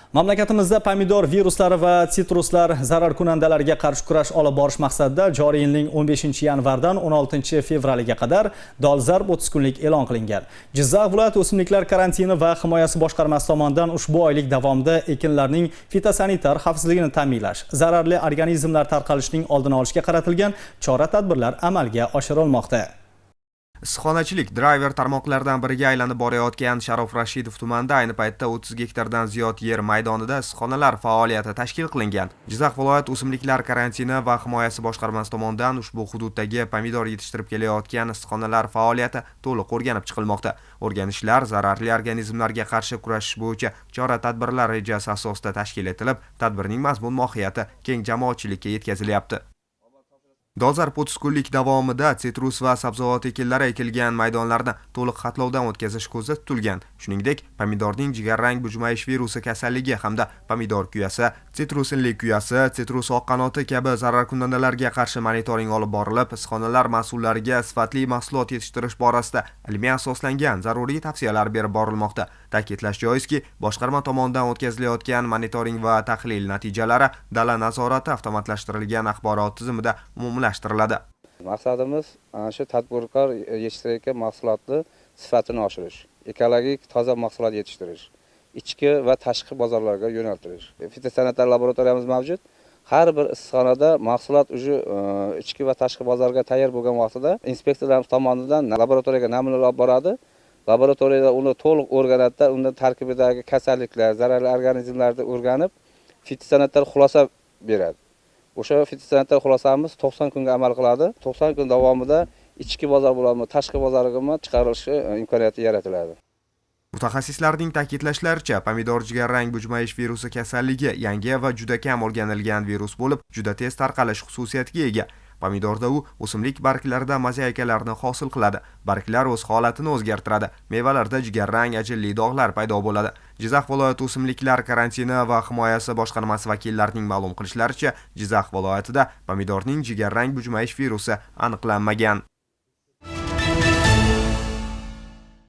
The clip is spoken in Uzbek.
Mamlakatimizda pomidor viruslari va sitruslar zararkunandalarga qarshi kurash olib borish maqsadida joriy yilning 15-yanvardan 16-fevraliga qadar dolzarb 30 kunlik e'lon qilingan. Jizzax viloyat o'simliklar karantini va himoyasi boshqarmasi tomonidan ushbu oylik davomida ekinlarning fitosanitar xavfsizligini ta'minlash, zararli organizmlar tarqalishining oldini olishga qaratilgan chora-tadbirlar amalga oshirilmoqda. Issiqxonachilik driver tarmoqlardan biriga aylanib borayotgan Sharof Rashidov tumanida ayni paytda 30 gektardan ziyod yer maydonida issiqxonalar faoliyati tashkil qilingan. Jizzax viloyat o'simliklar karantini va himoyasi boshqarmasi tomonidan ushbu hududdagi pomidor yetishtirib kelayotgan issiqxonalar faoliyati to'liq o'rganib chiqilmoqda. O'rganishlar zararli organizmlarga qarshi kurashish bo'yicha chora-tadbirlar rejasi asosida tashkil etilib, tadbirning mazmun-mohiyati keng jamoatchilikka yetkazilyapti. Dolzarb 30 kunlik davomida sitrus va sabzavot ekinlari ekilgan maydonlarni to'liq xatlovdan o'tkazish ko'zda tutilgan. Shuningdek, pomidorning jigarrang bujmayish virusi kasalligi hamda pomidor kuyasi, sitrus inlik kuyasi, sitrus oq qanoti kabi zararkunandalarga qarshi monitoring olib borilib, issiqxonalar mas'ullariga sifatli mahsulot yetishtirish borasida ilmiy asoslangan zaruriy tavsiyalar berib borilmoqda. Ta'kidlash joizki, boshqarma tomonidan o'tkazilayotgan monitoring va tahlil natijalari dala nazorati avtomatlashtirilgan axborot tizimida umumlashtiriladi. Maqsadimiz ana shu tadbirkor yetishtirayotgan mahsulotni sifatini oshirish, ekologik toza mahsulot yetishtirish, ichki va tashqi bozorlarga yo'naltirish. Fitosanitar laboratoriyamiz mavjud. Har bir issiqxonada mahsulot ichki va tashqi bozorga tayyor bo'lgan vaqtida inspektorlar tomonidan laboratoriyaga namunalar olib boradi. Laboratoriyada uni to'liq o'rganadi, undan tarkibidagi kasalliklar, zararli organizmlarni o'rganib, fitosanitar xulosa beradi. O'sha fitosanitar xulosamiz 90 kunga amal qiladi. 90 kun davomida ichki bozor bilan tashqi bozorga chiqarilishi imkoniyati yaratiladi. Mutaxassislarning ta'kidlashlaricha, pomidor jigarrang bujmayish virusi kasalligi yangi va juda kam o'rganilgan virus bo'lib, juda tez tarqalish xususiyatiga ega. Pomidorda u o'simlik barglarida mozaikalarni hosil qiladi. Barglar o'z holatini o'zgartiradi. Mevalarda jigarrang ajinli dog'lar paydo bo'ladi. Jizzax viloyat o'simliklar karantini va himoyasi boshqarmasi vakillarining ma'lum qilishlaricha, Jizzax viloyatida pomidorning jigarrang bujmayish virusi aniqlanmagan.